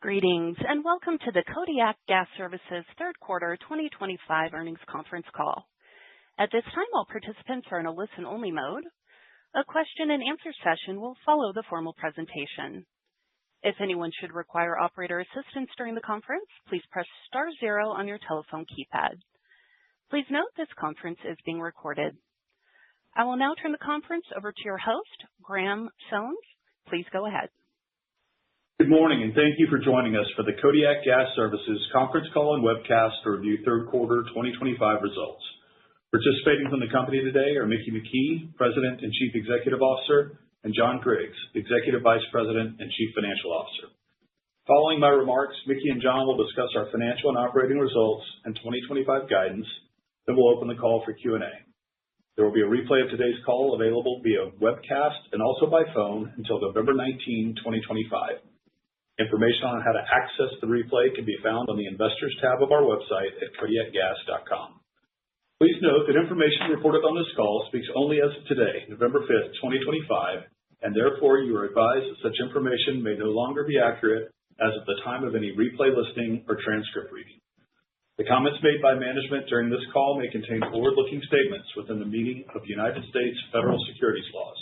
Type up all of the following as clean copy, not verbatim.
Greetings and welcome to the Kodiak Gas Services third quarter 2025 earnings conference call. At this time, all participants are in a listen-only mode. A question-and-answer session will follow the formal presentation. If anyone should require operator assistance during the conference, please press star zero on your telephone keypad. Please note this conference is being recorded. I will now turn the conference over to your host, Graham Sones. Please go ahead. Good morning, and thank you for joining us for the Kodiak Gas Services conference call and webcast to review third quarter 2025 results. Participating from the company today are Mickey McKee, President and Chief Executive Officer, and John Griggs, Executive Vice President and Chief Financial Officer. Following my remarks, Mickey and John will discuss our financial and operating results and 2025 guidance. Then we'll open the call for Q&A. There will be a replay of today's call available via webcast and also by phone until November 19, 2025. Information on how to access the replay can be found on the Investors tab of our website at kodiakgas.com. Please note that information reported on this call speaks only as of today, November 5th, 2025, and therefore you are advised that such information may no longer be accurate as of the time of any replay listening or transcript reading. The comments made by management during this call may contain forward-looking statements within the meaning of United States federal securities laws.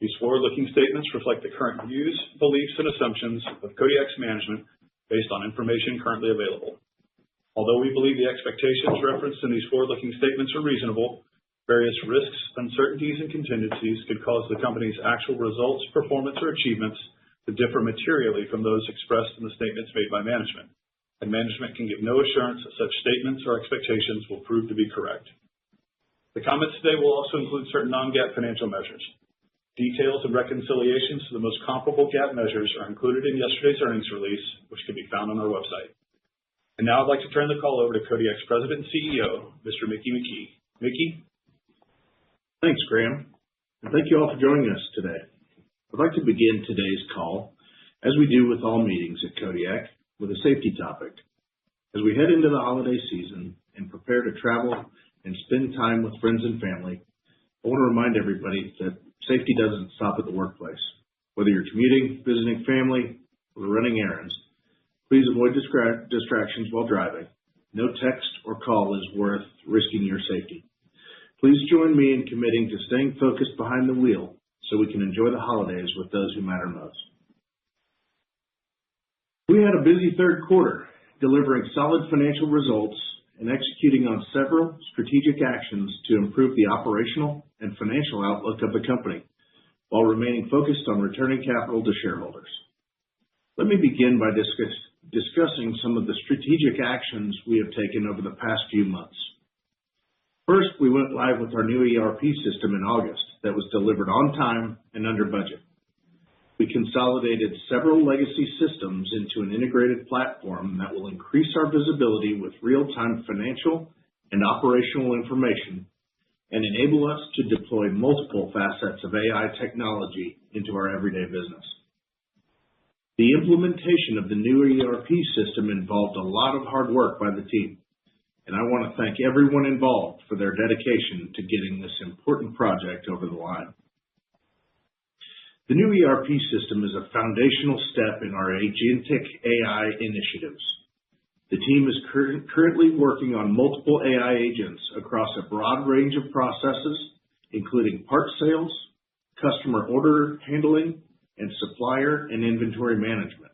These forward-looking statements reflect the current views, beliefs, and assumptions of Kodiak's management based on information currently available. Although we believe the expectations referenced in these forward-looking statements are reasonable, various risks, uncertainties, and contingencies could cause the company's actual results, performance, or achievements to differ materially from those expressed in the statements made by management, and management can give no assurance that such statements or expectations will prove to be correct. The comments today will also include certain non-GAAP financial measures. Details and reconciliations to the most comparable GAAP measures are included in yesterday's earnings release, which can be found on our website. And now I'd like to turn the call over to Kodiak's President and CEO, Mr. Mickey McKee. Mickey? Thanks, Graham, and thank you all for joining us today. I'd like to begin today's call, as we do with all meetings at Kodiak, with a safety topic. As we head into the holiday season and prepare to travel and spend time with friends and family, I want to remind everybody that safety doesn't stop at the workplace. Whether you're commuting, visiting family, or running errands, please avoid distractions while driving. No text or call is worth risking your safety. Please join me in committing to staying focused behind the wheel so we can enjoy the holidays with those who matter most. We had a busy third quarter, delivering solid financial results and executing on several strategic actions to improve the operational and financial outlook of the company, while remaining focused on returning capital to shareholders. Let me begin by discussing some of the strategic actions we have taken over the past few months. First, we went live with our new ERP system in August that was delivered on time and under budget. We consolidated several legacy systems into an integrated platform that will increase our visibility with real-time financial and operational information and enable us to deploy multiple facets of AI technology into our everyday business. The implementation of the new ERP system involved a lot of hard work by the team, and I want to thank everyone involved for their dedication to getting this important project over the line. The new ERP system is a foundational step in our agentic AI initiatives. The team is currently working on multiple AI agents across a broad range of processes, including part sales, customer order handling, and supplier and inventory management.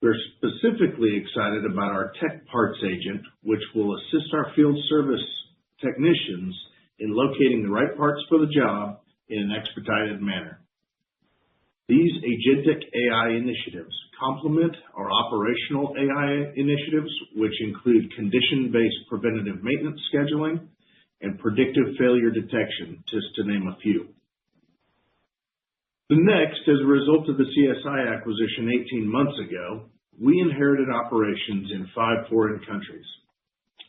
We're specifically excited about our tech parts agent, which will assist our field service technicians in locating the right parts for the job in an expedited manner. These agentic AI initiatives complement our operational AI initiatives, which include condition-based preventative maintenance scheduling and predictive failure detection, just to name a few. The next, as a result of the CSI acquisition 18 months ago, we inherited operations in 5 foreign countries.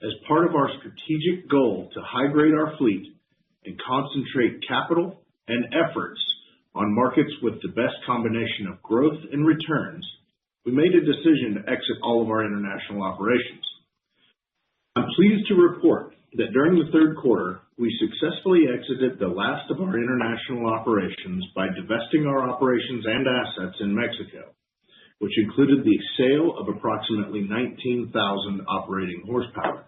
As part of our strategic goal to high-grade our fleet and concentrate capital and efforts on markets with the best combination of growth and returns, we made a decision to exit all of our international operations. I'm pleased to report that during the third quarter, we successfully exited the last of our international operations by divesting our operations and assets in Mexico, which included the sale of approximately 19,000 operating horsepower.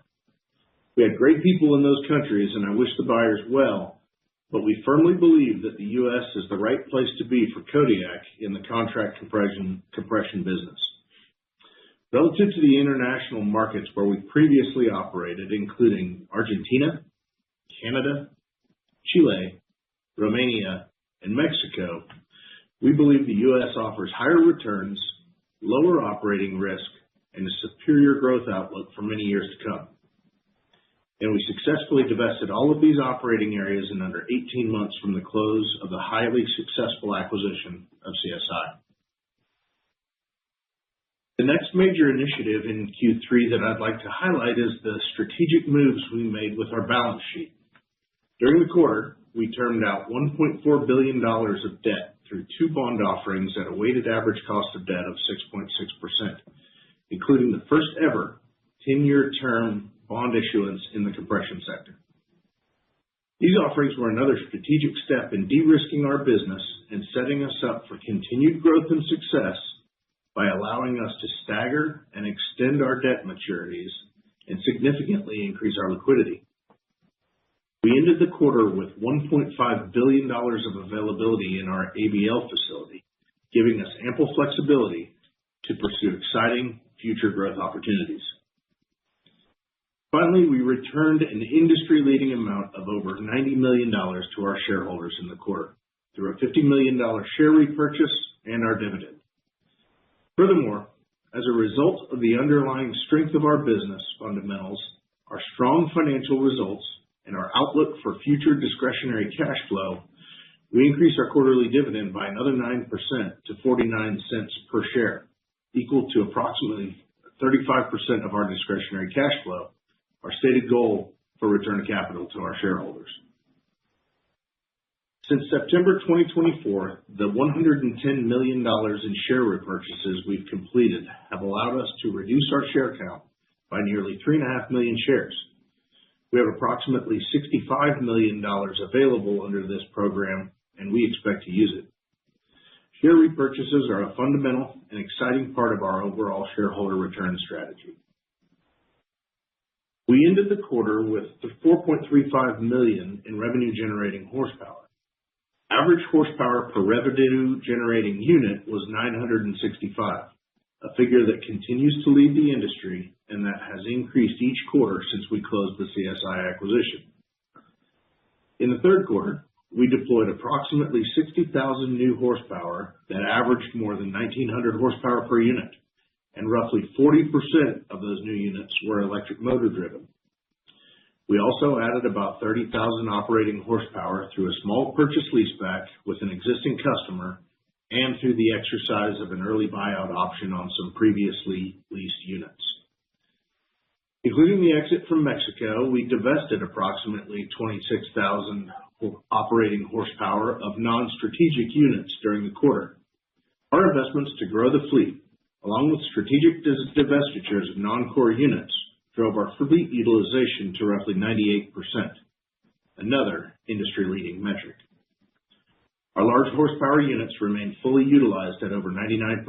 We had great people in those countries, and I wish the buyers well, but we firmly believe that the U.S. is the right place to be for Kodiak in the contract compression business. Relative to the international markets where we previously operated, including Argentina, Canada, Chile, Romania, and Mexico, we believe the U.S. offers higher returns, lower operating risk, and a superior growth outlook for many years to come. And we successfully divested all of these operating areas in under 18 months from the close of the highly successful acquisition of CSI. The next major initiative in Q3 that I'd like to highlight is the strategic moves we made with our balance sheet. During the quarter, we termed out $1.4 billion of debt through 2 bond offerings at a weighted average cost of debt of 6.6%, including the first ever 10-year term bond issuance in the compression sector. These offerings were another strategic step in de-risking our business and setting us up for continued growth and success by allowing us to stagger and extend our debt maturities and significantly increase our liquidity. We ended the quarter with $1.5 billion of availability in our ABL facility, giving us ample flexibility to pursue exciting future growth opportunities. Finally, we returned an industry-leading amount of over $90 million to our shareholders in the quarter through a $50 million share repurchase and our dividend. Furthermore, as a result of the underlying strength of our business fundamentals, our strong financial results, and our outlook for future discretionary cash flow, we increased our quarterly dividend by another 9% to 49 cents per share, equal to approximately 35% of our discretionary cash flow, our stated goal for return of capital to our shareholders. Since September 2024, the $110 million in share repurchases we've completed have allowed us to reduce our share count by nearly 3.5 million shares. We have approximately $65 million available under this program, and we expect to use it. Share repurchases are a fundamental and exciting part of our overall shareholder return strategy. We ended the quarter with 4.35 million in revenue-generating horsepower. Average horsepower per revenue-generating unit was 965, a figure that continues to lead the industry and that has increased each quarter since we closed the CSI acquisition. In the third quarter, we deployed approximately 60,000 new horsepower that averaged more than 1,900 horsepower per unit, and roughly 40% of those new units were electric motor driven. We also added about 30,000 operating horsepower through a small purchase leaseback with an existing customer and through the exercise of an early buyout option on some previously leased units. Including the exit from Mexico, we divested approximately 26,000 operating horsepower of non-strategic units during the quarter. Our investments to grow the fleet, along with strategic divestitures of non-core units, drove our fleet utilization to roughly 98%, another industry-leading metric. Our large horsepower units remain fully utilized at over 99%,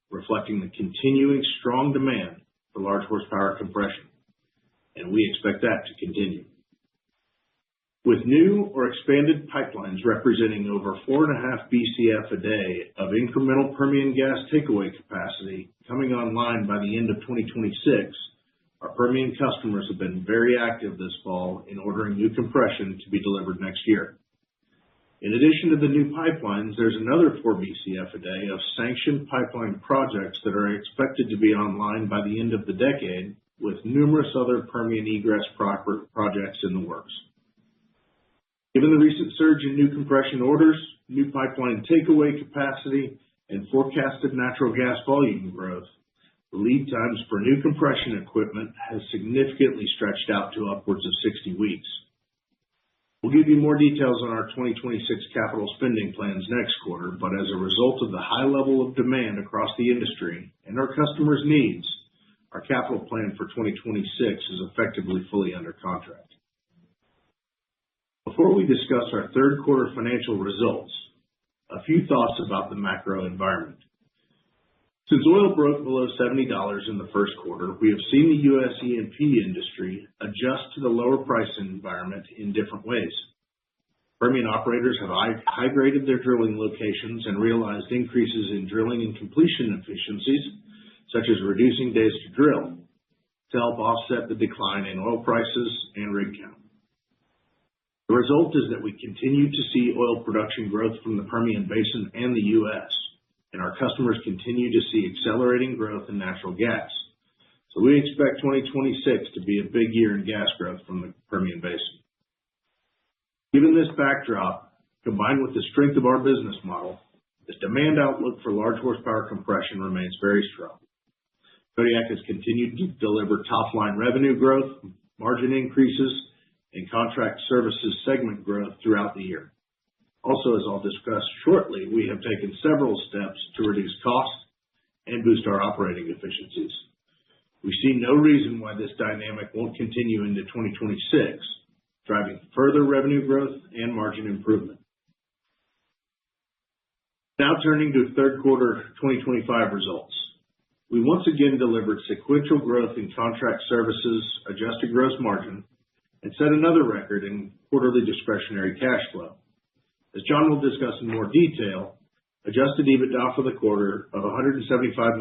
reflecting the continuing strong demand for large horsepower compression, and we expect that to continue. With new or expanded pipelines representing over 4.5 BCF a day of incremental Permian gas takeaway capacity coming online by the end of 2026, our Permian customers have been very active this fall in ordering new compression to be delivered next year. In addition to the new pipelines, there's another 4 BCF a day of sanctioned pipeline projects that are expected to be online by the end of the decade, with numerous other Permian egress projects in the works. Given the recent surge in new compression orders, new pipeline takeaway capacity, and forecasted natural gas volume growth, the lead times for new compression equipment has significantly stretched out to upwards of 60 weeks. We'll give you more details on our 2026 capital spending plans next quarter, but as a result of the high level of demand across the industry and our customers' needs, our capital plan for 2026 is effectively fully under contract. Before we discuss our third quarter financial results, a few thoughts about the macro environment. Since oil broke below $70 in the first quarter, we have seen the U.S. E&P industry adjust to the lower price environment in different ways. Permian operators have high-graded their drilling locations and realized increases in drilling and completion efficiencies, such as reducing days to drill, to help offset the decline in oil prices and rig count. The result is that we continue to see oil production growth from the Permian Basin and the U.S., and our customers continue to see accelerating growth in natural gas. So we expect 2026 to be a big year in gas growth from the Permian Basin. Given this backdrop, combined with the strength of our business model, the demand outlook for large horsepower compression remains very strong. Kodiak has continued to deliver top-line revenue growth, margin increases, and contract services segment growth throughout the year. Also, as I'll discuss shortly, we have taken several steps to reduce costs and boost our operating efficiencies. We see no reason why this dynamic won't continue into 2026, driving further revenue growth and margin improvement. Now turning to third quarter 2025 results. We once again delivered sequential growth in contract services, adjusted gross margin, and set another record in quarterly discretionary cash flow. As John will discuss in more detail, adjusted EBITDA for the quarter of $175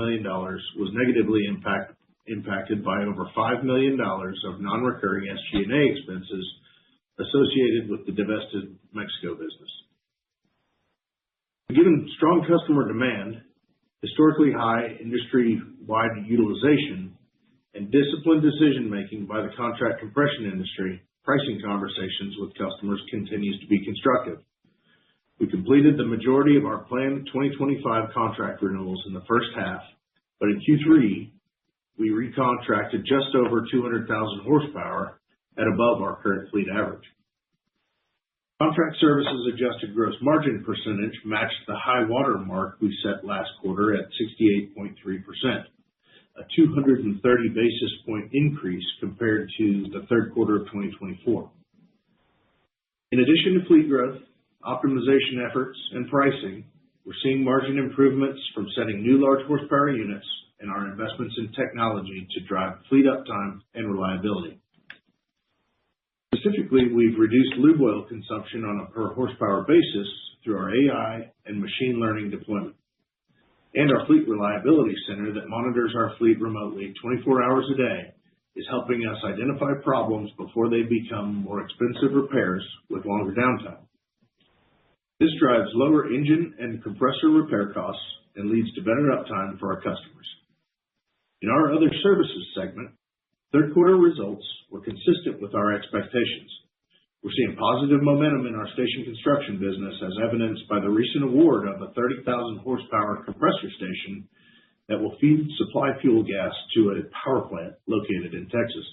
million was negatively impacted by over $5 million of non-recurring SG&A expenses associated with the divested Mexico business. Given strong customer demand, historically high industry-wide utilization, and disciplined decision-making by the contract compression industry, pricing conversations with customers continues to be constructive. We completed the majority of our planned 2025 contract renewals in the first half, but in Q3, we recontracted just over 200,000 horsepower at above our current fleet average. Contract services adjusted gross margin percentage matched the high water mark we set last quarter at 68.3%, a 230 basis point increase compared to the third quarter of 2024. In addition to fleet growth, optimization efforts, and pricing, we're seeing margin improvements from setting new large horsepower units and our investments in technology to drive fleet uptime and reliability. Specifically, we've reduced lube oil consumption on a per horsepower basis through our AI and machine learning deployment. And our fleet reliability center that monitors our fleet remotely 24 hours a day is helping us identify problems before they become more expensive repairs with longer downtime. This drives lower engine and compressor repair costs and leads to better uptime for our customers. In our other services segment, third quarter results were consistent with our expectations. We're seeing positive momentum in our station construction business as evidenced by the recent award of a 30,000 horsepower compressor station that will feed supply fuel gas to a power plant located in Texas.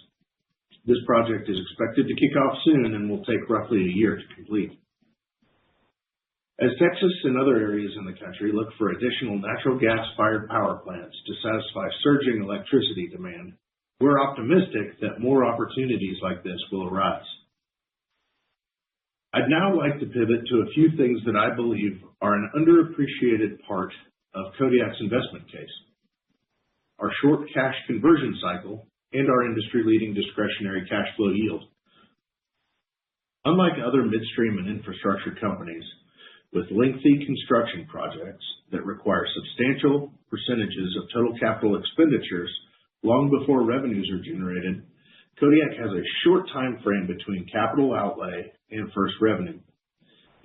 This project is expected to kick off soon and will take roughly a year to complete. As Texas and other areas in the country look for additional natural gas-fired power plants to satisfy surging electricity demand, we're optimistic that more opportunities like this will arise. I'd now like to pivot to a few things that I believe are an underappreciated part of Kodiak's investment case: our short cash conversion cycle and our industry-leading discretionary cash flow yield. Unlike other midstream and infrastructure companies with lengthy construction projects that require substantial percentages of total capital expenditures long before revenues are generated, Kodiak has a short time frame between capital outlay and first revenue.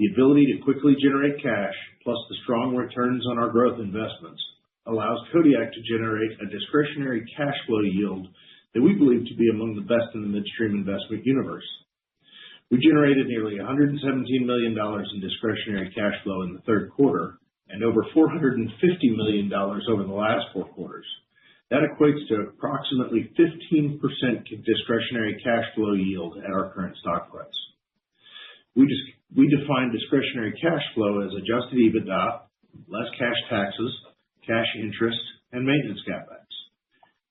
The ability to quickly generate cash, plus the strong returns on our growth investments, allows Kodiak to generate a discretionary cash flow yield that we believe to be among the best in the midstream investment universe. We generated nearly $117 million in discretionary cash flow in the third quarter and over $450 million over the last 4 quarters. That equates to approximately 15% discretionary cash flow yield at our current stock price. We define discretionary cash flow as adjusted EBITDA, less cash taxes, cash interest, and maintenance capex.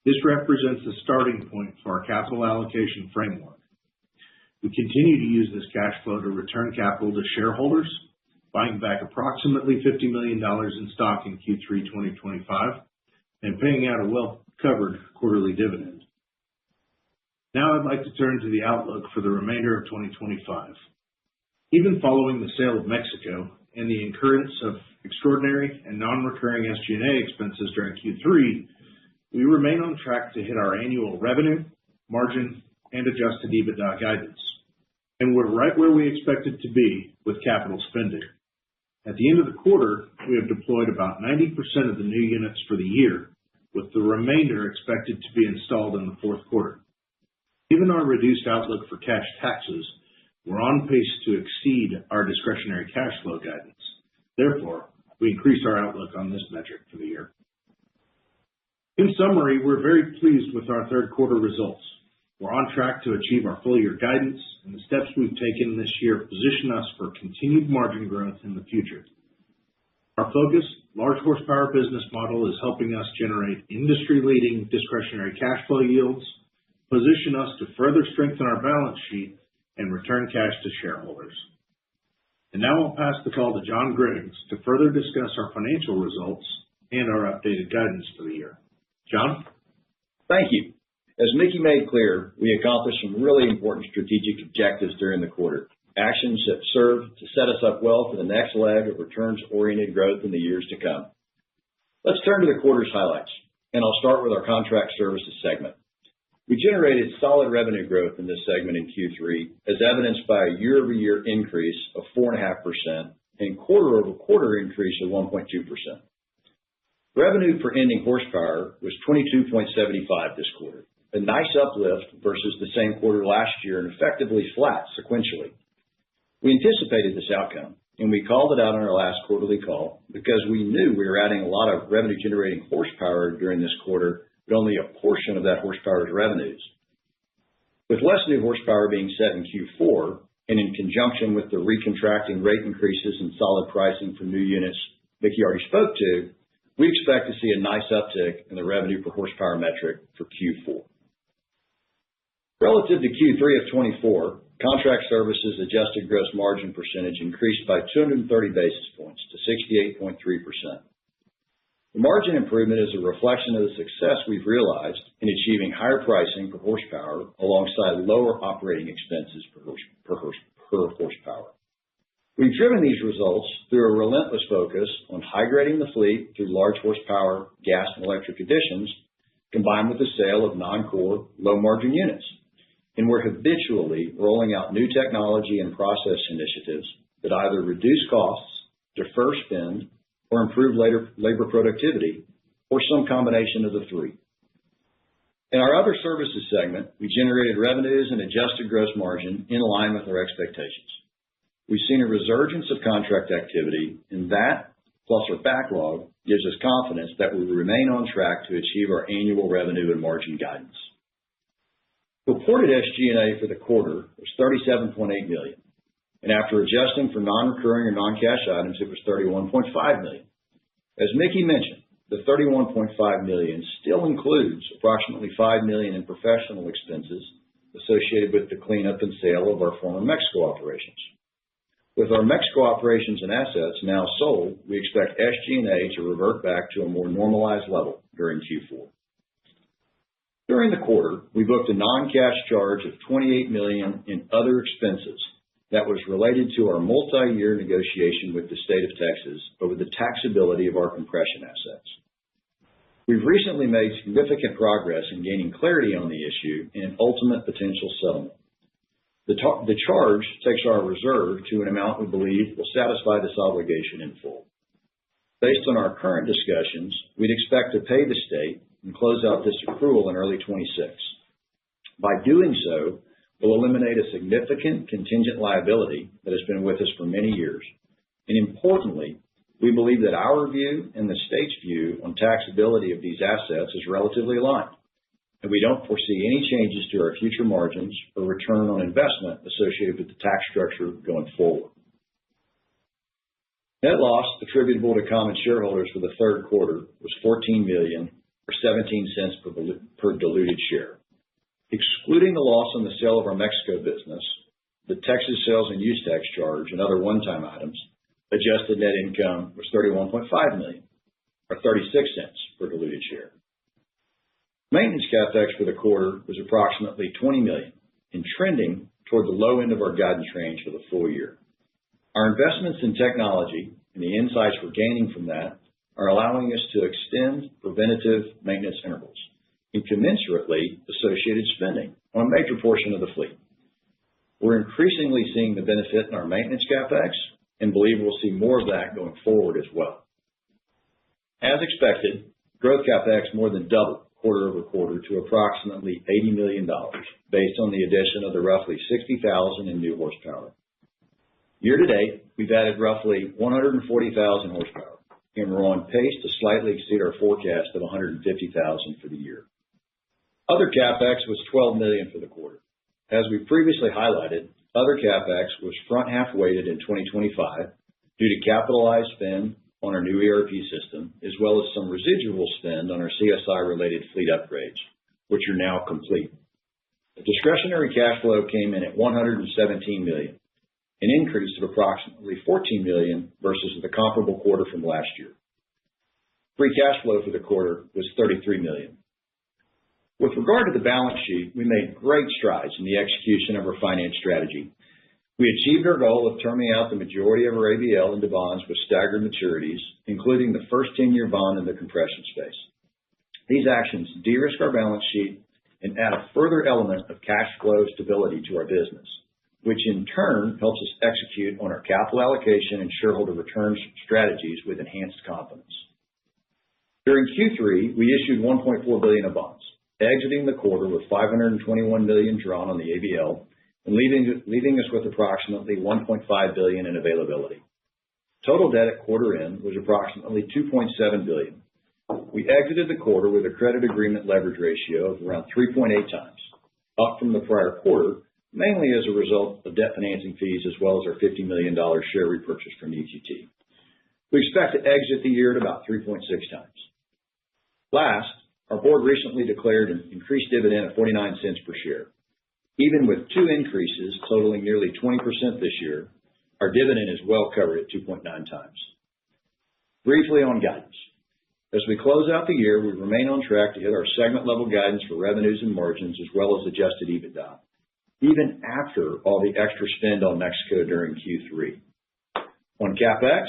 This represents the starting point for our capital allocation framework. We continue to use this cash flow to return capital to shareholders, buying back approximately $50 million in stock in Q3 2025, and paying out a well-covered quarterly dividend. Now I'd like to turn to the outlook for the remainder of 2025. Even following the sale of Mexico and the incurrence of extraordinary and non-recurring SG&A expenses during Q3, we remain on track to hit our annual revenue, margin, and adjusted EBITDA guidance. And we're right where we expected to be with capital spending. At the end of the quarter, we have deployed about 90% of the new units for the year, with the remainder expected to be installed in the fourth quarter. Given our reduced outlook for cash taxes, we're on pace to exceed our discretionary cash flow guidance. Therefore, we increased our outlook on this metric for the year. In summary, we're very pleased with our third quarter results. We're on track to achieve our full year guidance, and the steps we've taken this year position us for continued margin growth in the future. Our focused, large horsepower business model is helping us generate industry-leading discretionary cash flow yields, position us to further strengthen our balance sheet, and return cash to shareholders. And now I'll pass the call to John Griggs to further discuss our financial results and our updated guidance for the year. John? Thank you. As Mickey made clear, we accomplished some really important strategic objectives during the quarter, actions that serve to set us up well for the next leg of returns-oriented growth in the years to come. Let's turn to the quarter's highlights, and I'll start with our contract services segment. We generated solid revenue growth in this segment in Q3, as evidenced by a year-over-year increase of 4.5% and quarter-over-quarter increase of 1.2%. Revenue per ending horsepower was 22.75 this quarter, a nice uplift versus the same quarter last year and effectively flat sequentially. We anticipated this outcome, and we called it out on our last quarterly call because we knew we were adding a lot of revenue-generating horsepower during this quarter, but only a portion of that horsepower's revenues. With less new horsepower being set in Q4, and in conjunction with the recontracting rate increases and solid pricing for new units Mickey already spoke to, we expect to see a nice uptick in the revenue per horsepower metric for Q4. Relative to Q3 of 24, contract services adjusted gross margin percentage increased by 230 basis points to 68.3%. The margin improvement is a reflection of the success we've realized in achieving higher pricing per horsepower alongside lower operating expenses per horsepower. We've driven these results through a relentless focus on high-grading the fleet through large horsepower, gas, and electric additions, combined with the sale of non-core, low-margin units. And we're habitually rolling out new technology and process initiatives that either reduce costs, defer spend, or improve labor productivity, or some combination of the three. In our other services segment, we generated revenues and adjusted gross margin in line with our expectations. We've seen a resurgence of contract activity, and that, plus our backlog, gives us confidence that we remain on track to achieve our annual revenue and margin guidance. Reported SG&A for the quarter was $37.8 million. And after adjusting for non-recurring or non-cash items, it was $31.5 million. As Mickey mentioned, the $31.5 million still includes approximately $5 million in professional expenses associated with the cleanup and sale of our former Mexico operations. With our Mexico operations and assets now sold, we expect SG&A to revert back to a more normalized level during Q4. During the quarter, we booked a non-cash charge of $28 million in other expenses that was related to our multi-year negotiation with the state of Texas over the taxability of our compression assets. We've recently made significant progress in gaining clarity on the issue and an ultimate potential settlement. The charge takes our reserve to an amount we believe will satisfy this obligation in full. Based on our current discussions, we'd expect to pay the state and close out this accrual in early 26. By doing so, we'll eliminate a significant contingent liability that has been with us for many years. And importantly, we believe that our view and the state's view on taxability of these assets is relatively aligned, and we don't foresee any changes to our future margins or return on investment associated with the tax structure going forward. Net loss attributable to common shareholders for the third quarter was $14 million, or 17 cents per diluted share. Excluding the loss on the sale of our Mexico business, the Texas sales and use tax charge, and other one-time items, adjusted net income was $31.5 million. or $0.36 per diluted share. Maintenance CapEx for the quarter was approximately $20 million and trending toward the low end of our guidance range for the full year. Our investments in technology and the insights we're gaining from that are allowing us to extend preventative maintenance intervals and commensurately associated spending on a major portion of the fleet. We're increasingly seeing the benefit in our maintenance CapEx and believe we'll see more of that going forward as well. As expected, growth CapEx more than doubled quarter over quarter to approximately $80 million based on the addition of the roughly 60,000 in new horsepower. Year to date, we've added roughly 140,000 horsepower, and we're on pace to slightly exceed our forecast of 150,000 for the year. Other CapEx was $12 million for the quarter. As we previously highlighted, other CapEx was front half weighted in 2025 due to capitalized spend on our new ERP system, as well as some residual spend on our CSI-related fleet upgrades, which are now complete. The discretionary cash flow came in at $117 million, an increase of approximately $14 million versus the comparable quarter from last year. Free cash flow for the quarter was $33 million. With regard to the balance sheet, we made great strides in the execution of our finance strategy. We achieved our goal of terming out the majority of our ABL into bonds with staggered maturities, including the first 10-year bond in the compression space. These actions de-risk our balance sheet and add a further element of cash flow stability to our business, which in turn helps us execute on our capital allocation and shareholder returns strategies with enhanced confidence. During Q3, we issued $1.4 billion of bonds, exiting the quarter with $521 million drawn on the ABL and leaving us with approximately $1.5 billion in availability. Total debt at quarter end was approximately $2.7 billion. We exited the quarter with a credit agreement leverage ratio of around 3.8 times, up from the prior quarter, mainly as a result of debt financing fees as well as our $50 million share repurchase from EQT. We expect to exit the year at about 3.6 times. Last, our board recently declared an increased dividend of 49 cents per share. Even with two increases totaling nearly 20% this year, our dividend is well covered at 2.9 times. Briefly on guidance. As we close out the year, we remain on track to hit our segment level guidance for revenues and margins as well as adjusted EBITDA, even after all the extra spend on Mexico during Q3. On CapEx,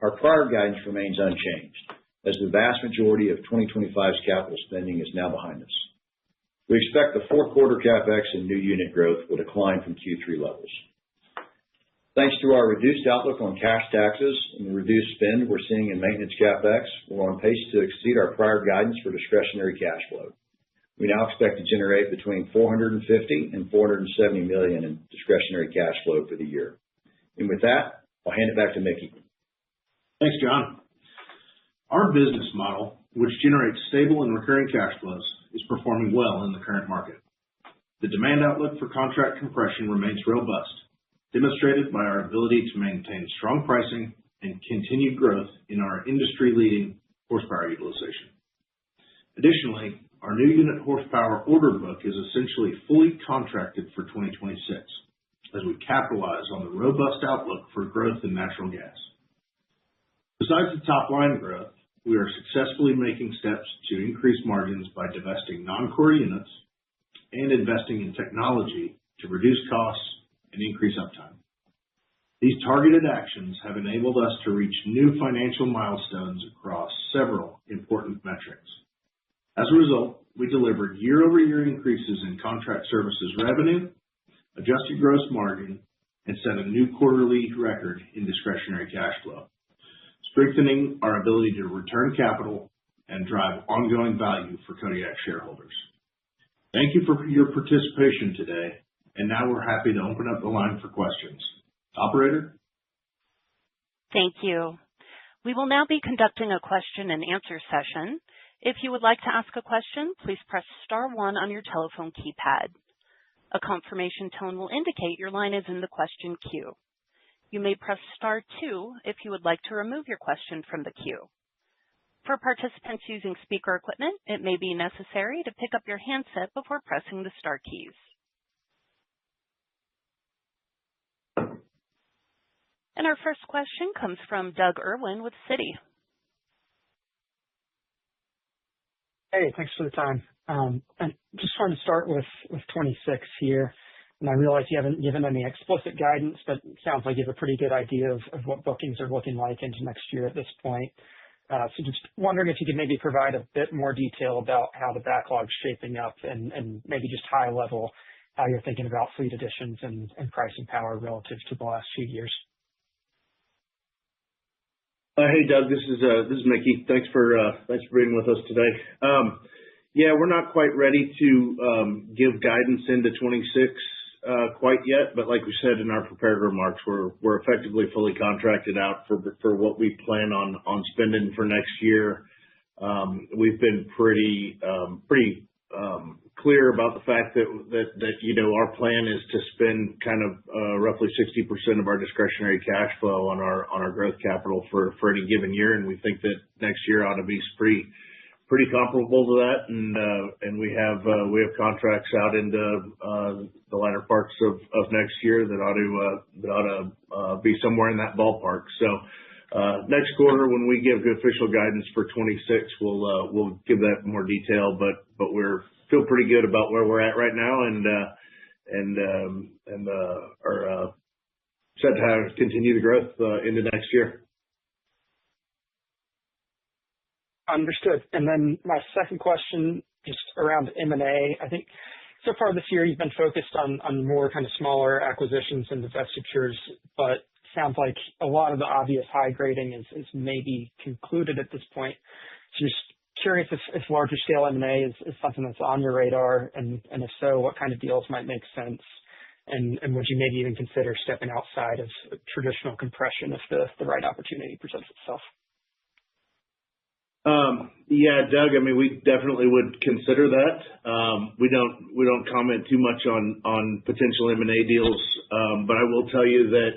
our prior guidance remains unchanged, as the vast majority of 2025's capital spending is now behind us. We expect the fourth quarter CapEx and new unit growth will decline from Q3 levels. Thanks to our reduced outlook on cash taxes and the reduced spend we're seeing in maintenance CapEx, we're on pace to exceed our prior guidance for discretionary cash flow. We now expect to generate between $450 and $470 million in discretionary cash flow for the year. And with that, I'll hand it back to Mickey. Thanks, John. Our business model, which generates stable and recurring cash flows, is performing well in the current market. The demand outlook for contract compression remains robust, demonstrated by our ability to maintain strong pricing and continued growth in our industry-leading horsepower utilization. Additionally, our new unit horsepower order book is essentially fully contracted for 2026, as we capitalize on the robust outlook for growth in natural gas. Besides the top-line growth, we are successfully making steps to increase margins by divesting non-core units and investing in technology to reduce costs and increase uptime. These targeted actions have enabled us to reach new financial milestones across several important metrics. As a result, we delivered year-over-year increases in contract services revenue, adjusted gross margin, and set a new quarterly record in discretionary cash flow, strengthening our ability to return capital and drive ongoing value for Kodiak shareholders. Thank you for your participation today, and now we're happy to open up the line for questions. Operator? Thank you. We will now be conducting a question and answer session. If you would like to ask a question, please press star 1 on your telephone keypad. A confirmation tone will indicate your line is in the question queue. You may press star 2 if you would like to remove your question from the queue. For participants using speaker equipment, it may be necessary to pick up your handset before pressing the star keys. And our first question comes from Doug Irwin with Citi. Hey, thanks for the time. I just wanted to start with 26 here, and I realize you haven't given any explicit guidance, but it sounds like you have a pretty good idea of what bookings are looking like into next year at this point. So just wondering if you could maybe provide a bit more detail about how the backlog's shaping up and maybe just high level, how you're thinking about fleet additions and pricing power relative to the last few years. Hey, Doug, this is Mickey. Thanks for being with us today. Yeah, we're not quite ready to give guidance into 26 quite yet, but like we said in our prepared remarks, we're effectively fully contracted out for what we plan on spending for next year. We've been pretty clear about the fact that our plan is to spend kind of roughly 60% of our discretionary cash flow on our growth capital for any given year, and we think that next year ought to be pretty comparable to that, and we have contracts out into the latter parts of next year that ought to be somewhere in that ballpark. So next quarter, when we give official guidance for 26, we'll give that more detail, but we're feel pretty good about where we're at right now, and are set to have continued growth into next year. Understood. And then my second question, just around M&A. I think so far this year you've been focused on more kind of smaller acquisitions and divestitures, but sounds like a lot of the obvious high grading is maybe concluded at this point. So just curious if larger scale M&A is something that's on your radar, and if so, what kind of deals might make sense, and would you maybe even consider stepping outside of traditional compression if the right opportunity presents itself? Yeah, Doug, I mean, we definitely would consider that. We don't comment too much on potential M&A deals, but I will tell you that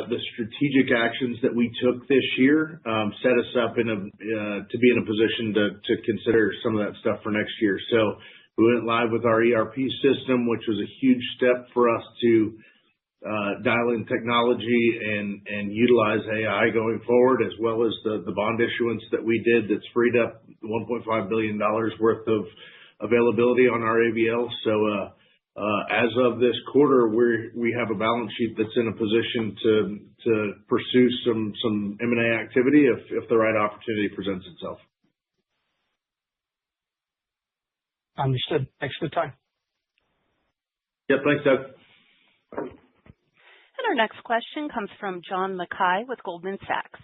the strategic actions that we took this year set us up to be in a position to consider some of that stuff for next year. So we went live with our ERP system, which was a huge step for us to dial in technology and utilize AI going forward, as well as the bond issuance that we did that's freed up $1.5 billion worth of availability on our ABL. So as of this quarter, we have a balance sheet that's in a position to pursue some M&A activity if the right opportunity presents itself. Understood. Thanks for the time. Yep, thanks, Doug. And our next question comes from John Mackay with Goldman Sachs.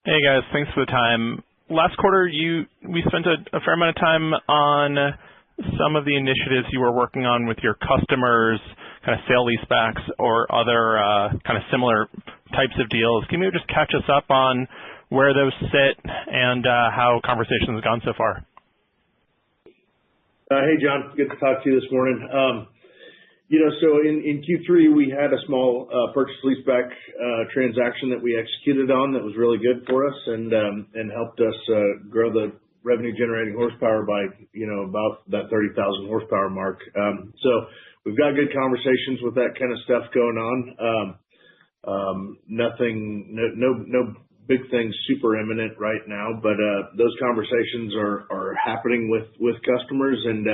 Hey guys, thanks for the time. Last quarter, we spent a fair amount of time on some of the initiatives you were working on with your customers, kind of sale leasebacks or other kind of similar types of deals. Can you just catch us up on where those sit and how conversations have gone so far? Hey John, good to talk to you this morning. So in Q3, we had a small purchase leaseback transaction that we executed on that was really good for us and helped us grow the revenue generating horsepower by about that 30,000 horsepower mark. So we've got good conversations with that kind of stuff going on. No big things super imminent right now, but those conversations are happening with customers, and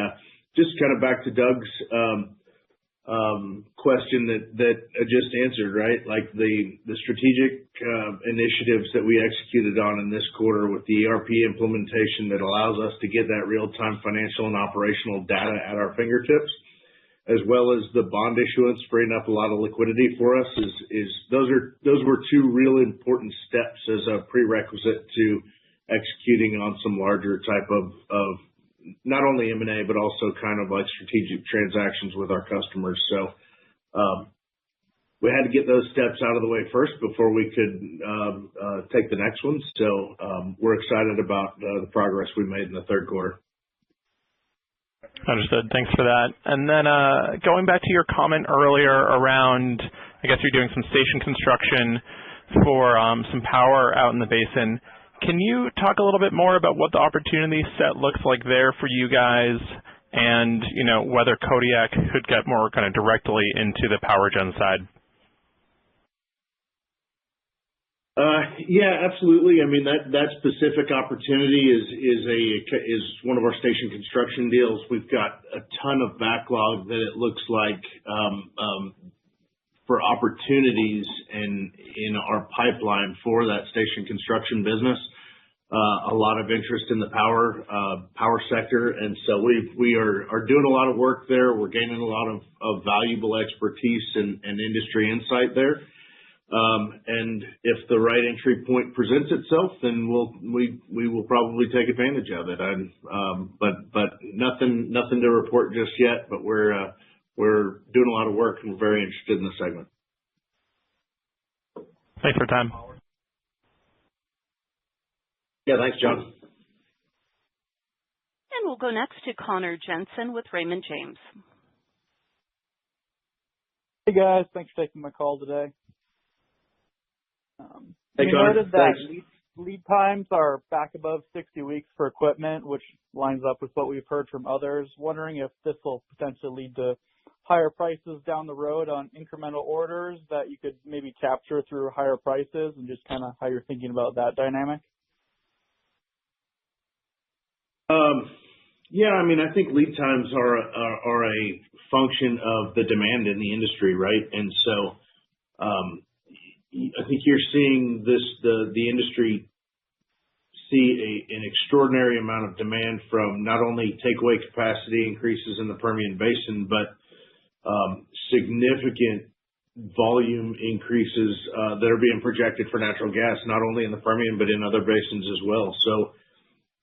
just kind of back to Doug's question that I just answered, right? Like the strategic initiatives that we executed on in this quarter with the ERP implementation that allows us to get that real-time financial and operational data at our fingertips, as well as the bond issuance freeing up a lot of liquidity for us, those were two really important steps as a prerequisite to executing on some larger type of not only M&A, but also kind of like strategic transactions with our customers. So we had to get those steps out of the way first before we could take the next one. So we're excited about the progress we made in the third quarter. Understood. Thanks for that. And then going back to your comment earlier around, I guess you're doing some station construction for some power out in the basin. Can you talk a little bit more about what the opportunity set looks like there for you guys, and whether Kodiak could get more kind of directly into the power gen side? Yeah, absolutely. I mean, that specific opportunity is one of our station construction deals. We've got a ton of backlog that it looks like for opportunities in our pipeline for that station construction business. A lot of interest in the power sector, and so we are doing a lot of work there. We're gaining a lot of valuable expertise and industry insight there. And if the right entry point presents itself, then we will probably take advantage of it. But nothing to report just yet. But we're doing a lot of work and we're very interested in the segment. Thanks for your time. Yeah, thanks, John. And we'll go next to Connor Jensen with Raymond James. Hey guys, thanks for taking my call today. Hey, you Connor. noted that lead times are back above 60 weeks for equipment, which lines up with what we've heard from others. Wondering if this will potentially lead to higher prices down the road on incremental orders that you could maybe capture through higher prices, and just kind of how you're thinking about that dynamic. Yeah, I mean, I think lead times are a function of the demand in the industry, right? And so I think you're seeing the industry see an extraordinary amount of demand from not only takeaway capacity increases in the Permian Basin, but significant volume increases that are being projected for natural gas, not only in the Permian, but in other basins as well. So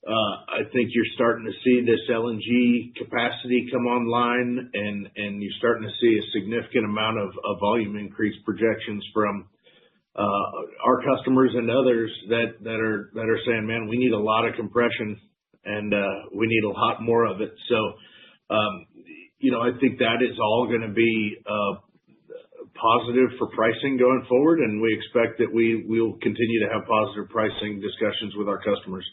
I think you're starting to see this LNG capacity come online, and you're starting to see a significant amount of volume increase projections from our customers and others that are saying, man, we need a lot of compression and we need a lot more of it. So, I think that is all going to be positive for pricing going forward, and we expect that we will continue to have positive pricing discussions with our customers.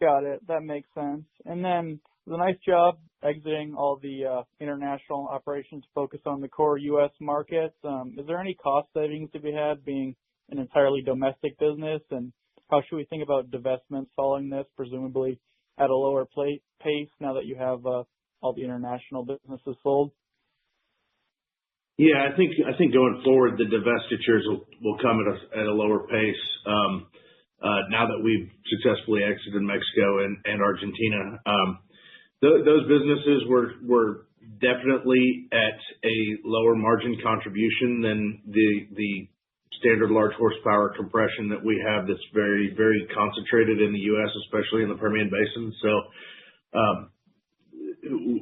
Got it. That makes sense. And then it was a nice job exiting all the international operations focused on the core U.S. markets. Is there any cost savings to be had being an entirely domestic business? And how should we think about divestments following this, presumably at a lower pace now that you have all the international businesses sold? Yeah, I think going forward, the divestitures will come at a lower pace. Now that we've successfully exited Mexico and Argentina, those businesses were definitely at a lower margin contribution than the standard large horsepower compression that we have that's very, very concentrated in the U.S., especially in the Permian Basin. So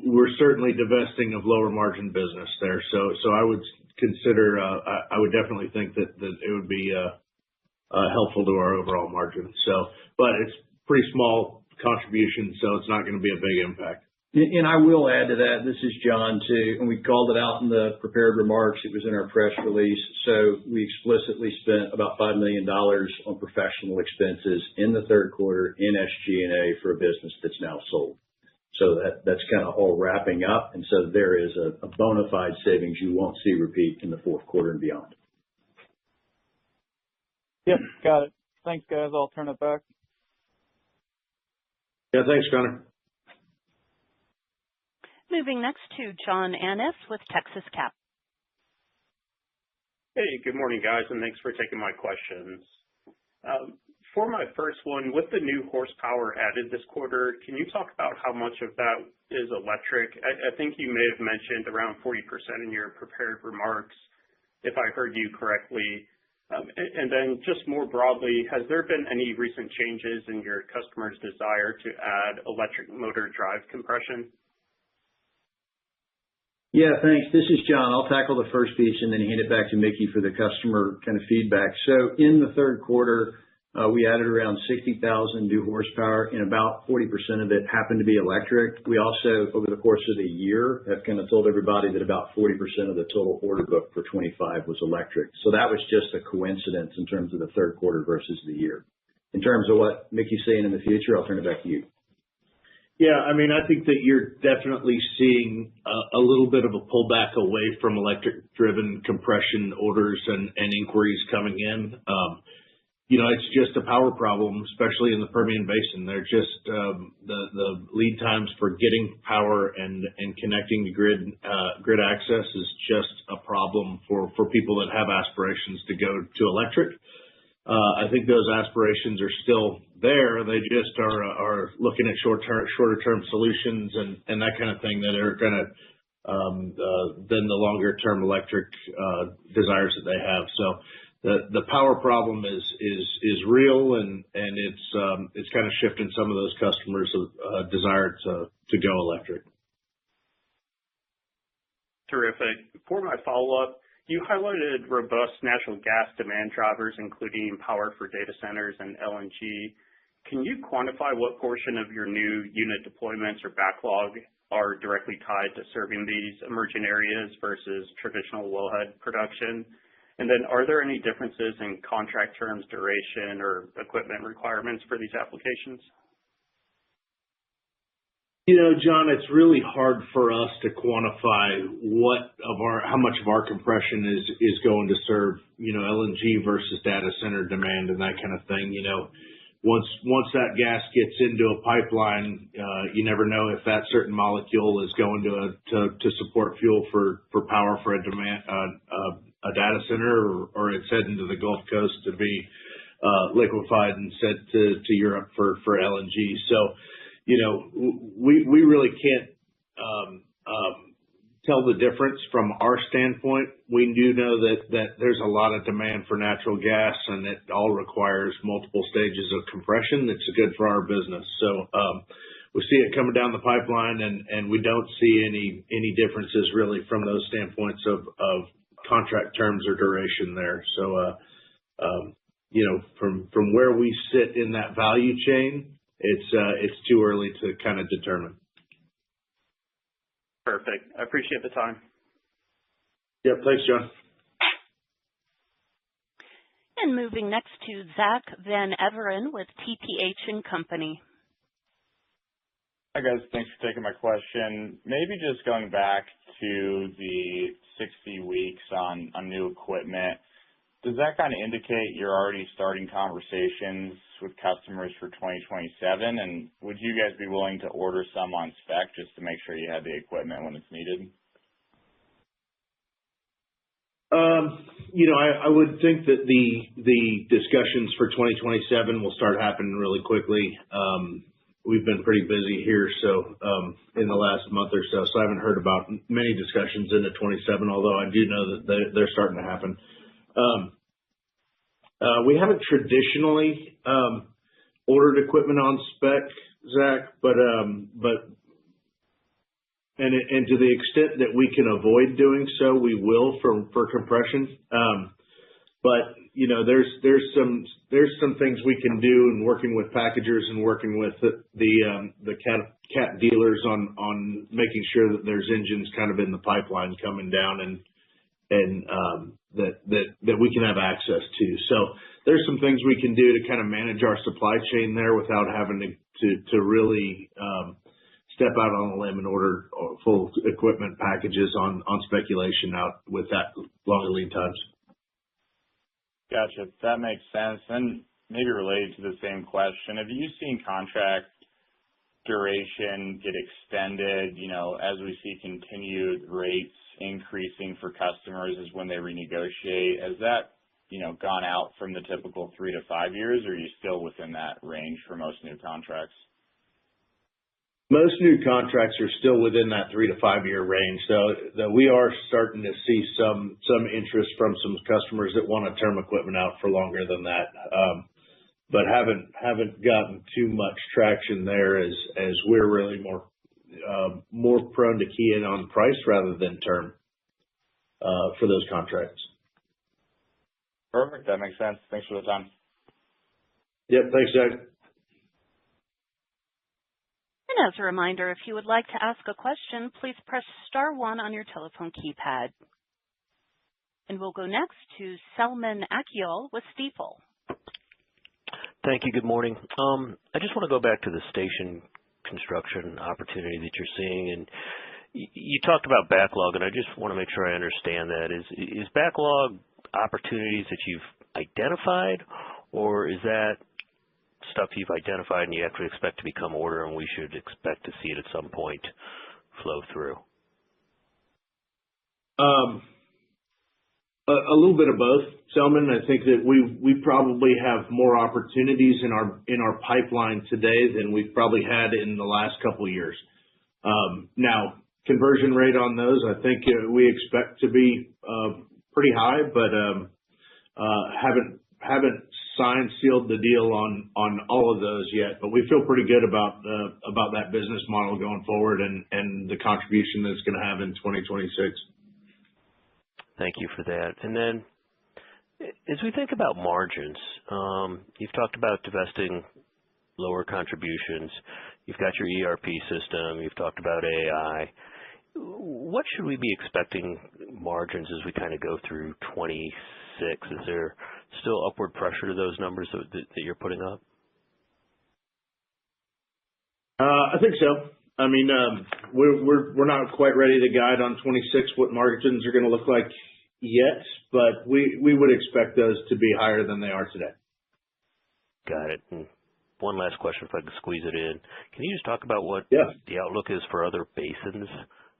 we're certainly divesting of lower margin business there. So I would consider, I would definitely think that it would be helpful to our overall margin. But it's pretty small contribution, so it's not going to be a big impact. And I will add to that, this is John too, and we called it out in the prepared remarks. It was in our press release. So we explicitly spent about $5 million on professional expenses in the third quarter in SG&A for a business that's now sold. So that's kind of all wrapping up. And so there is a bona fide savings you won't see repeat in the fourth quarter and beyond. Yep, got it. Thanks, guys. I'll turn it back. Yeah, thanks, Connor. Moving next to John Annis with Texas Cap. Hey, good morning, guys, and thanks for taking my questions. For my first one, with the new horsepower added this quarter, can you talk about how much of that is electric? I think you may have mentioned around 40% in your prepared remarks, if I heard you correctly. And then just more broadly, has there been any recent changes in your customers' desire to add electric motor drive compression? Yeah, thanks. This is John. I'll tackle the first piece and then hand it back to Mickey for the customer kind of feedback. So in the third quarter, we added around 60,000 new horsepower, and about 40% of it happened to be electric. We also, over the course of the year, have kind of told everybody that about 40% of the total order book for 25 was electric. So that was just a coincidence in terms of the third quarter versus the year. In terms of what Mickey's saying in the future, I'll turn it back to you. Yeah, I mean, I think that you're definitely seeing a little bit of a pullback away from electric-driven compression orders and inquiries coming in. It's just a power problem, especially in the Permian Basin. They're just the lead times for getting power and connecting to grid access is just a problem for people that have aspirations to go to electric. I think those aspirations are still there. They just are looking at shorter term solutions and that kind of thing that are going to than the longer term electric desires that they have. So the power problem is real and it's kind of shifting some of those customers' desire to go electric. Terrific. For my follow-up, you highlighted robust natural gas demand drivers, including power for data centers and LNG. Can you quantify what portion of your new unit deployments or backlog are directly tied to serving these emerging areas versus traditional wellhead production? And then are there any differences in contract terms, duration, or equipment requirements for these applications? John, it's really hard for us to quantify how much of our compression is going to serve, LNG versus data center demand and that kind of thing. Once that gas gets into a pipeline, you never know if that certain molecule is going to support fuel for power for a data center or it's heading to the Gulf Coast to be liquefied and sent to Europe for LNG. So, we really can't tell the difference from our standpoint. We do know that there's a lot of demand for natural gas, and it all requires multiple stages of compression. That's good for our business. So we see it coming down the pipeline, and we don't see any differences really from those standpoints of contract terms or duration there. So from where we sit in that value chain, it's too early to kind of determine. Perfect. I appreciate the time. Yep. Thanks, John. And moving next to Zach Van Everen with TPH & Company. Hi, guys. Thanks for taking my question. Maybe just going back to the 60 weeks on new equipment, does that kind of indicate you're already starting conversations with customers for 2027? And would you guys be willing to order some on spec just to make sure you have the equipment when it's needed? I would think that the discussions for 2027 will start happening really quickly. We've been pretty busy here, so in the last month or so I haven't heard about many discussions into 27, although I do know that they're starting to happen. We haven't traditionally ordered equipment on spec, Zach, but to the extent that we can avoid doing so, we will for compression. But there's some things we can do in working with packagers and working with the cat dealers on making sure that there's engines kind of in the pipeline coming down and that we can have access to. So there's some things we can do to kind of manage our supply chain there without having to really step out on a limb and order full equipment packages on speculation out with that longer lead times. Gotcha. That makes sense. And maybe related to the same question, have you seen contract duration get extended, as we see continued rates increasing for customers as when they renegotiate? Has that, gone out from the typical 3 to 5 years, or are you still within that range for most new contracts? Most new contracts are still within that 3 to 5 year range. So we are starting to see some interest from some customers that want to term equipment out for longer than that. But haven't gotten too much traction there as we're really more prone to key in on price rather than term for those contracts. Perfect. That makes sense. Thanks for the time. Yep. Thanks, Zach. And as a reminder, if you would like to ask a question, please press star 1 on your telephone keypad. And we'll go next to Selman Akyol with Stifel. Thank you. Good morning. I just want to go back to the station construction opportunity that you're seeing. And you talked about backlog, and I just want to make sure I understand that. Is backlog opportunities that you've identified, or is that stuff you've identified and you actually expect to become order and we should expect to see it at some point flow through? A little bit of both, Selman. I think that we probably have more opportunities in our pipeline today than we've probably had in the last couple of years. Now, conversion rate on those, I think we expect to be pretty high, but haven't signed, sealed the deal on all of those yet. But we feel pretty good about that business model going forward and the contribution that it's going to have in 2026. Thank you for that. And then as we think about margins, you've talked about divesting lower contributions. You've got your ERP system. You've talked about AI. What should we be expecting margins as we kind of go through 26? Is there still upward pressure to those numbers that you're putting up? I think so. I mean, we're not quite ready to guide on 26 what margins are going to look like yet, but we would expect those to be higher than they are today. Got it. And one last question, if I can squeeze it in. Can you just talk about what the outlook is for other basins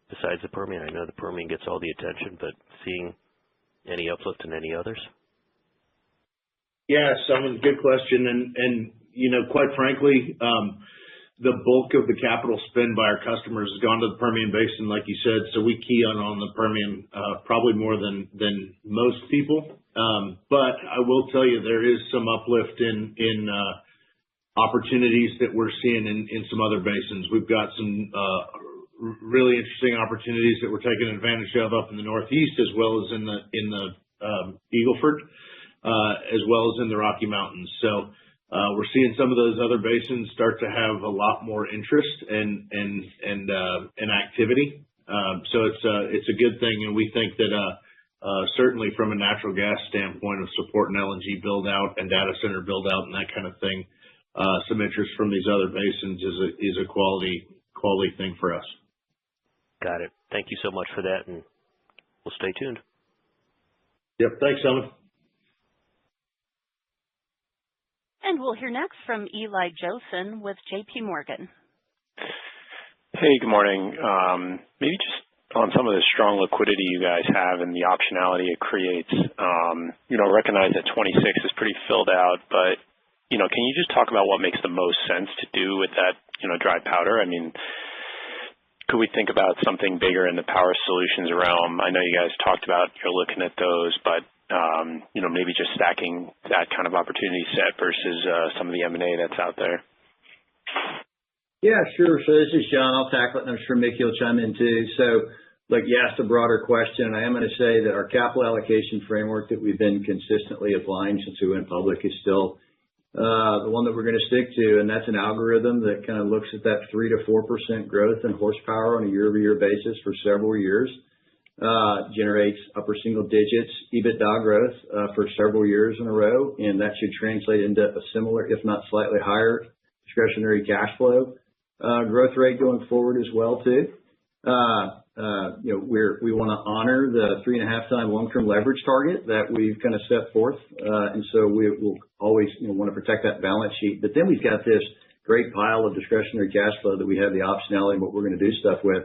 besides the Permian? I know the Permian gets all the attention, but seeing any uplift in any others? Yeah, Simon, good question. And quite frankly, the bulk of the capital spend by our customers has gone to the Permian Basin, like you said. So we key on the Permian probably more than most people. But I will tell you there is some uplift in opportunities that we're seeing in some other basins. We've got some really interesting opportunities that we're taking advantage of up in the Northeast, as well as in the Eagle Ford, as well as in the Rocky Mountains. So we're seeing some of those other basins start to have a lot more interest and activity. So it's a good thing, and we think that certainly from a natural gas standpoint of supporting LNG build out and data center build out and that kind of thing, some interest from these other basins is a quality thing for us. Got it. Thank you so much for that, and we'll stay tuned. Yep. Thanks, Simon. And we'll hear next from Eli Josen with J.P. Morgan. Hey, good morning. Maybe just on some of the strong liquidity you guys have and the optionality it creates, recognize that 26 is pretty filled out, but, can you just talk about what makes the most sense to do with that, dry powder? I mean, could we think about something bigger in the power solutions realm? I know you guys talked about you're looking at those, but maybe just stacking that kind of opportunity set versus some of the M&A that's out there. Yeah, sure. So this is John. I'll tackle it, and I'm sure Mickey will chime in too. So, look, you asked a broader question, and I am going to say that our capital allocation framework that we've been consistently applying since we went public is still the one that we're going to stick to, and that's an algorithm that kind of looks at that 3 to 4% growth in horsepower on a year-over-year basis for several years. Generates upper single digits EBITDA growth for several years in a row, and that should translate into a similar, if not slightly higher, discretionary cash flow growth rate going forward as well too. We want to honor the 3.5 times long-term leverage target that we've kind of set forth, and so we will always want to protect that balance sheet. But then we've got this great pile of discretionary cash flow that we have the optionality of what we're going to do stuff with.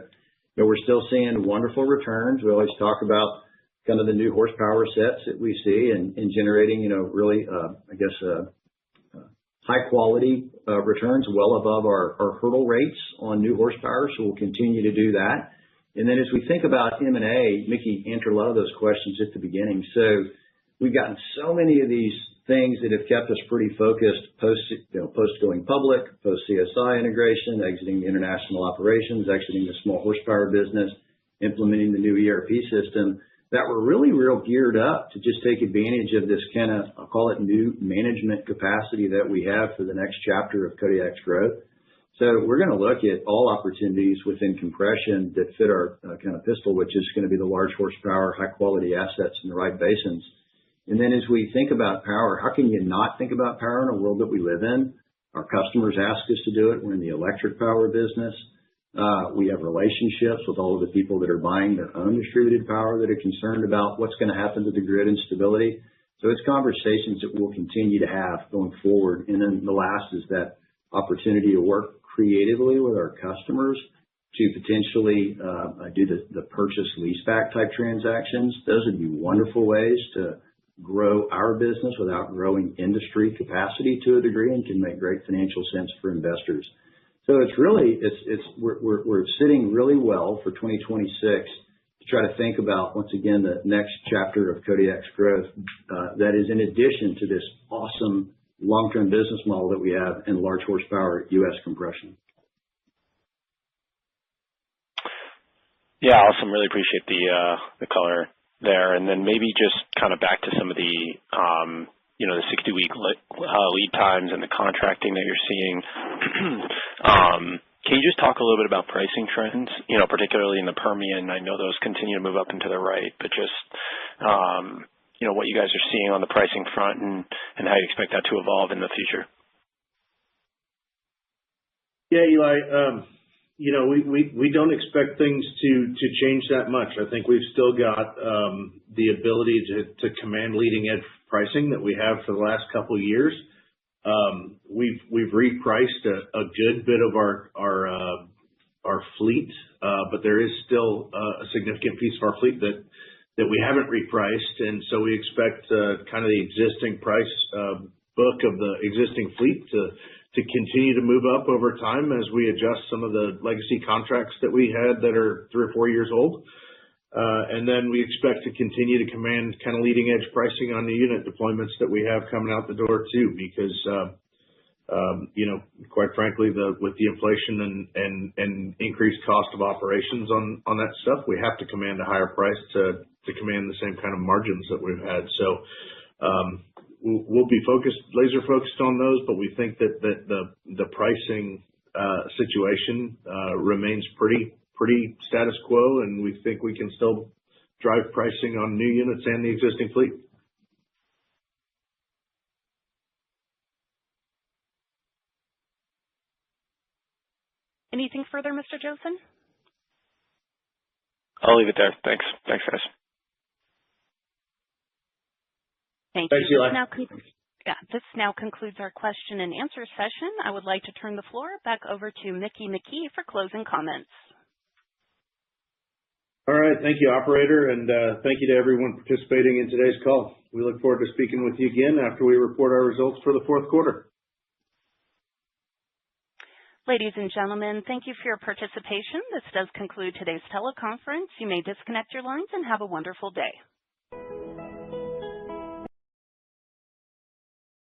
We're still seeing wonderful returns. We always talk about kind of the new horsepower sets that we see and generating, really, high quality returns well above our hurdle rates on new horsepower. So we'll continue to do that. And then as we think about M&A, Mickey answered a lot of those questions at the beginning. So we've gotten so many of these things that have kept us pretty focused post going public, post CSI integration, exiting the international operations, exiting the small horsepower business, implementing the new ERP system, that we're really real geared up to just take advantage of this kind of, I'll call it new management capacity that we have for the next chapter of Kodiak's growth. So we're going to look at all opportunities within compression that fit our kind of pistol, which is going to be the large horsepower, high quality assets in the right basins. And then as we think about power, how can you not think about power in a world that we live in? Our customers ask us to do it. We're in the electric power business. We have relationships with all of the people that are buying their own distributed power that are concerned about what's going to happen to the grid instability. So it's conversations that we'll continue to have going forward. And then the last is that opportunity to work creatively with our customers to potentially do the purchase leaseback type transactions. Those would be wonderful ways to grow our business without growing industry capacity to a degree, and can make great financial sense for investors. So we're sitting really well for 2026 to try to think about, once again, the next chapter of Kodiak's growth that is in addition to this awesome long-term business model that we have in large horsepower U.S. compression. Yeah, awesome. Really appreciate the color there. And then maybe just kind of back to some of the, the 60-week lead times and the contracting that you're seeing. Can you just talk a little bit about pricing trends, particularly in the Permian? I know those continue to move up and to the right, but just, what you guys are seeing on the pricing front and how you expect that to evolve in the future. Yeah, Eli, we don't expect things to change that much. I think we've still got the ability to command leading edge pricing that we have for the last couple of years. We've repriced a good bit of our fleet, but there is still a significant piece of our fleet that we haven't repriced, and so we expect kind of the existing price book of the existing fleet to continue to move up over time as we adjust some of the legacy contracts that we had that are 3 or 4 years old. And then we expect to continue to command kind of leading edge pricing on the unit deployments that we have coming out the door too, because, quite frankly, with the inflation and increased cost of operations on that stuff, we have to command a higher price to command the same kind of margins that we've had. So, we'll be laser focused on those, but we think that the pricing situation remains pretty status quo, and we think we can still drive pricing on new units and the existing fleet. Anything further, Mr. Josen? I'll leave it there. Thanks. Thanks, guys. Thank you. Thanks, Eli. This now concludes our question and answer session. I would like to turn the floor back over to Mickey McKee for closing comments. All right. Thank you, operator, and thank you to everyone participating in today's call. We look forward to speaking with you again after we report our results for the fourth quarter. Ladies and gentlemen, thank you for your participation. This does conclude today's teleconference. You may disconnect your lines and have a wonderful day.